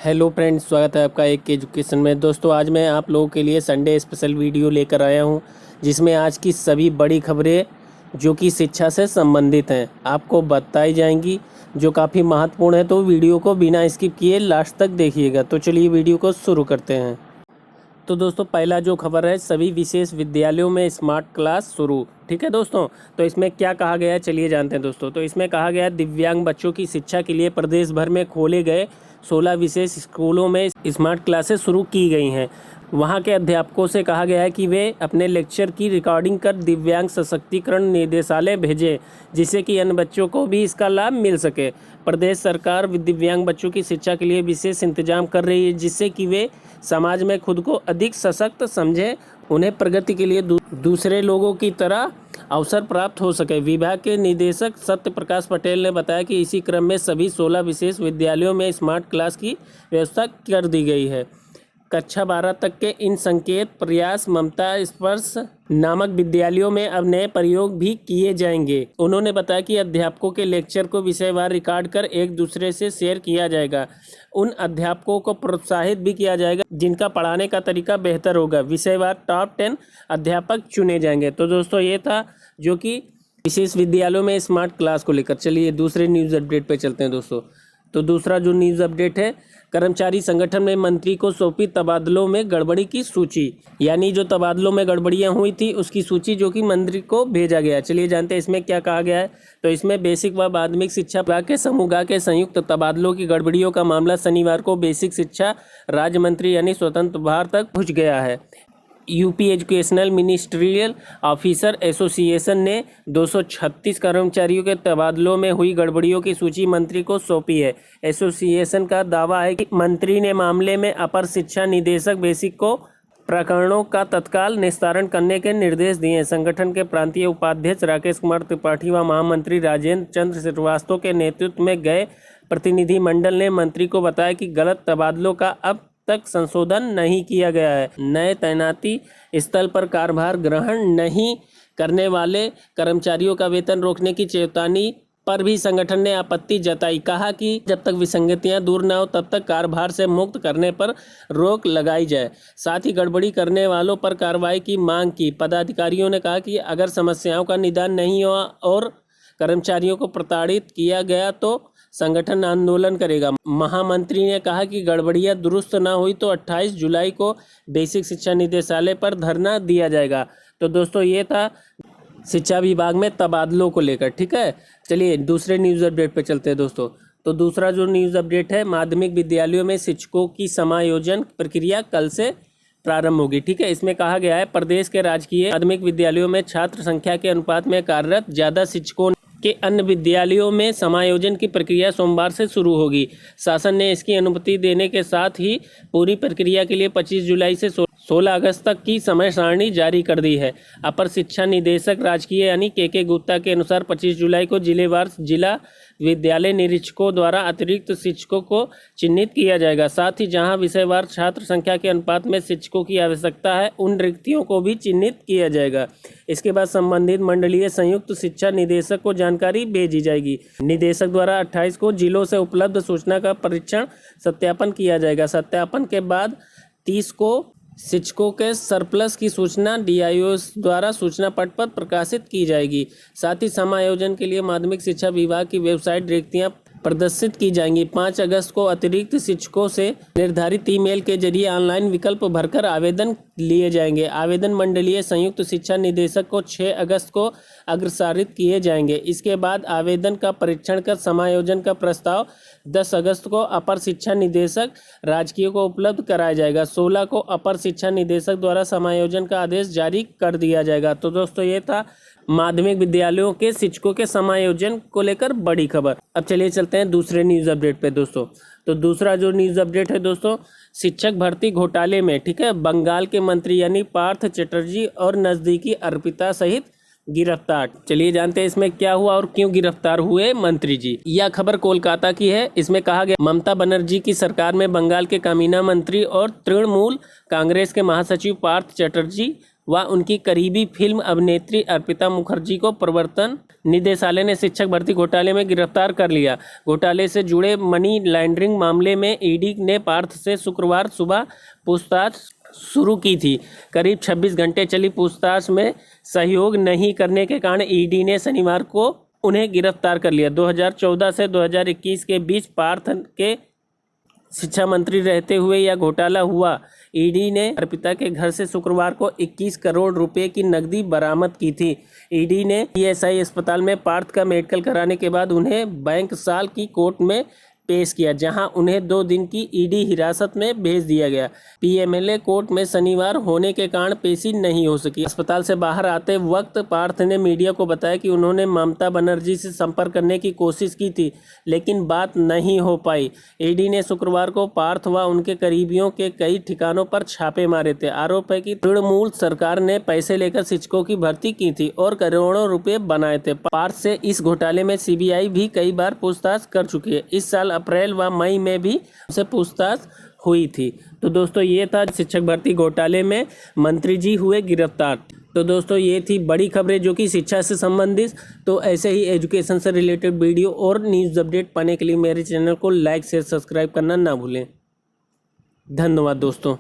Hello friends, स्वागत है आपका एक एजुकेशन में। दोस्तों, आज मैं आप लोगों के लिए संडे स्पेशल वीडियो लेकर आया हूं, जिसमें आज की सभी बड़ी खबरें जो कि शिक्षा से संबंधित हैं आपको बताई जाएंगी, जो काफ़ी महत्वपूर्ण है। तो वीडियो को बिना स्किप किए लास्ट तक देखिएगा। तो चलिए वीडियो को शुरू करते हैं। तो दोस्तों, पहला जो खबर है, सभी विशेष विद्यालयों में स्मार्ट क्लास शुरू। ठीक है दोस्तों, तो इसमें क्या कहा गया है चलिए जानते हैं दोस्तों। तो इसमें कहा गया है दिव्यांग बच्चों की शिक्षा के लिए प्रदेश भर में खोले गए 16 विशेष स्कूलों में स्मार्ट क्लासेस शुरू की गई हैं। वहां के अध्यापकों से कहा गया है कि वे अपने लेक्चर की रिकॉर्डिंग कर दिव्यांग सशक्तिकरण निदेशालय भेजें, जिससे कि अन्य बच्चों को भी इसका लाभ मिल सके। प्रदेश सरकार दिव्यांग बच्चों की शिक्षा के लिए विशेष इंतजाम कर रही है, जिससे कि वे समाज में खुद को अधिक सशक्त समझें, उन्हें प्रगति के लिए दूसरे लोगों की तरह अवसर प्राप्त हो सके। विभाग के निदेशक सत्य प्रकाश पटेल ने बताया कि इसी क्रम में सभी 16 विशेष विद्यालयों में स्मार्ट क्लास की व्यवस्था कर दी गई है। कक्षा 12 तक के इन संकेत, प्रयास, ममता, स्पर्श नामक विद्यालयों में अब नए प्रयोग भी किए जाएंगे। उन्होंने बताया कि अध्यापकों के लेक्चर को विषयवार रिकॉर्ड कर एक दूसरे से शेयर किया जाएगा। उन अध्यापकों को प्रोत्साहित भी किया जाएगा जिनका पढ़ाने का तरीका बेहतर होगा। विषयवार टॉप 10 अध्यापक चुने जाएंगे। तो दोस्तों, ये था जो कि विशेष विद्यालयों में स्मार्ट क्लास को लेकर। चलिए दूसरे न्यूज़ अपडेट पे चलते हैं दोस्तों। तो दूसरा जो न्यूज़ अपडेट है, कर्मचारी संगठन ने मंत्री को सौंपी तबादलों में गड़बड़ी की सूची। यानी जो तबादलों में गड़बड़ियां हुई थी उसकी सूची जो कि मंत्री को भेजा गया। चलिए जानते हैं इसमें क्या कहा गया है। तो इसमें बेसिक व माध्यमिक शिक्षा विभाग के समूह के संयुक्त तबादलों की गड़बड़ियों का मामला शनिवार को बेसिक शिक्षा राज्य मंत्री यानी स्वतंत्र प्रभार तक पहुँच गया है। UP educational ministerial officer association ने 236 कर्मचारियों के तबादलों में हुई गड़बड़ियों की सूची मंत्री को सौंपी है। एसोसिएशन का दावा है कि मंत्री ने मामले में अपर शिक्षा निदेशक बेसिक को प्रकरणों का तत्काल निस्तारण करने के निर्देश दिए हैं। संगठन के प्रांतीय उपाध्यक्ष राकेश कुमार त्रिपाठी व महामंत्री राजेंद्र चंद्र श्रीवास्तव के नेतृत्व में गए प्रतिनिधिमंडल ने मंत्री को बताया कि गलत तबादलों का अब तक संशोधन नहीं किया गया है। नए तैनाती स्थल पर कार्यभार ग्रहण नहीं करने वाले कर्मचारियों का वेतन रोकने की चेतावनी पर भी संगठन ने आपत्ति जताई। कहा कि जब तक विसंगतियां दूर न हो तब तक कार्यभार से मुक्त करने पर रोक लगाई जाए। साथ ही गड़बड़ी करने वालों पर कार्रवाई की मांग की। पदाधिकारियों ने कहा कि अगर समस्याओं का निदान नहीं हुआ और कर्मचारियों को प्रताड़ित किया गया तो संगठन आंदोलन करेगा। महामंत्री ने कहा कि गड़बड़ियां दुरुस्त न हुई तो 28 जुलाई को बेसिक शिक्षा निदेशालय पर धरना दिया जाएगा। तो दोस्तों, ये था शिक्षा विभाग में तबादलों को लेकर। ठीक है, चलिए दूसरे न्यूज़ अपडेट पे चलते हैं दोस्तों। तो दूसरा जो न्यूज़ अपडेट है, माध्यमिक विद्यालयों में शिक्षकों की समायोजन प्रक्रिया कल से प्रारंभ होगी। ठीक है, इसमें कहा गया है प्रदेश के राजकीय माध्यमिक विद्यालयों में छात्र संख्या के अनुपात में कार्यरत ज़्यादा शिक्षकों के अन्य विद्यालयों में समायोजन की प्रक्रिया सोमवार से शुरू होगी। शासन ने इसकी अनुमति देने के साथ ही पूरी प्रक्रिया के लिए 25 जुलाई से 16 अगस्त तक की समय सारणी जारी कर दी है। अपर शिक्षा निदेशक राजकीय यानी के गुप्ता के अनुसार 25 जुलाई को जिलेवार जिला विद्यालय निरीक्षकों द्वारा अतिरिक्त शिक्षकों को चिन्हित किया जाएगा। साथ ही जहां विषयवार छात्र संख्या के अनुपात में शिक्षकों की आवश्यकता है, उन रिक्तियों को भी चिन्हित किया जाएगा। इसके बाद संबंधित मंडलीय संयुक्त शिक्षा निदेशक को जानकारी भेजी जाएगी। निदेशक द्वारा 28 को जिलों से उपलब्ध सूचना का परीक्षण सत्यापन किया जाएगा। सत्यापन के बाद 30 को शिक्षकों के सरप्लस की सूचना DIO द्वारा सूचना पट पर प्रकाशित की जाएगी। साथ ही समायोजन के लिए माध्यमिक शिक्षा विभाग की वेबसाइट रिक्तियां प्रदर्शित की जाएंगी। 5 अगस्त को अतिरिक्त शिक्षकों से निर्धारित ईमेल के जरिए ऑनलाइन विकल्प भरकर आवेदन लिए जाएंगे। आवेदन मंडलीय संयुक्त शिक्षा निदेशक को 6 अगस्त को अग्रसारित किए जाएंगे। इसके बाद आवेदन का परीक्षण कर समायोजन का प्रस्ताव 10 अगस्त को अपर शिक्षा निदेशक राजकीय को उपलब्ध कराया जाएगा। 16 को अपर शिक्षा निदेशक द्वारा समायोजन का आदेश जारी कर दिया जाएगा। तो दोस्तों, ये था माध्यमिक विद्यालयों के शिक्षकों के समायोजन को लेकर बड़ी खबर। अब चलिए चलते हैं दूसरे न्यूज़ अपडेट पे दोस्तों। तो दूसरा जो न्यूज़ अपडेट है दोस्तों, शिक्षक भर्ती घोटाले में, ठीक है, बंगाल के मंत्री यानी पार्थ चटर्जी और नज़दीकी अर्पिता सहित गिरफ्तार। चलिए जानते हैं इसमें क्या हुआ और क्यों गिरफ्तार हुए मंत्री जी। यह खबर कोलकाता की है। इसमें कहा गया ममता बनर्जी की सरकार में बंगाल के कामीना मंत्री और तृणमूल कांग्रेस के महासचिव पार्थ चटर्जी व उनकी करीबी फिल्म अभिनेत्री अर्पिता मुखर्जी को प्रवर्तन निदेशालय ने शिक्षक भर्ती घोटाले में गिरफ्तार कर लिया। घोटाले से जुड़े मनी लॉन्ड्रिंग मामले में ईडी ने पार्थ से शुक्रवार सुबह पूछताछ शुरू की थी। करीब 26 घंटे चली पूछताछ में सहयोग नहीं करने के कारण ईडी ने शनिवार को उन्हें गिरफ्तार कर लिया। 2014 से 2021 के बीच पार्थ के शिक्षा मंत्री रहते हुए यह घोटाला हुआ। ईडी ने अर्पिता के घर से शुक्रवार को 21 करोड़ रुपए की नकदी बरामद की थी। ईडी ने ईएसआई अस्पताल में पार्थ का मेडिकल कराने के बाद उन्हें बैंक साल की कोर्ट में पेश किया, जहां उन्हें 2 दिन की ईडी हिरासत में भेज दिया गया। पीएमएलए कोर्ट में शनिवार होने के कारण पेशी नहीं हो सकी। अस्पताल से बाहर आते वक्त पार्थ ने मीडिया को बताया कि उन्होंने ममता बनर्जी से संपर्क करने की कोशिश की थी, लेकिन बात नहीं हो पाई। ईडी ने शुक्रवार को पार्थ व उनके करीबियों के कई ठिकानों पर छापे मारे थे। आरोप है कि तृणमूल सरकार ने पैसे लेकर शिक्षकों की भर्ती की थी और करोड़ों रुपए बनाए थे। पार्थ से इस घोटाले में सीबीआई भी कई बार पूछताछ कर चुकी है। इस साल अप्रैल व मई में भी उनसे पूछताछ हुई थी। तो दोस्तों ये था शिक्षक भर्ती घोटाले में मंत्री जी हुए गिरफ्तार। तो दोस्तों ये थी बड़ी खबरें जो कि शिक्षा से संबंधित। तो ऐसे ही एजुकेशन से रिलेटेड वीडियो और न्यूज़ अपडेट पाने के लिए मेरे चैनल को लाइक शेयर सब्सक्राइब करना ना भूलें। धन्यवाद दोस्तों।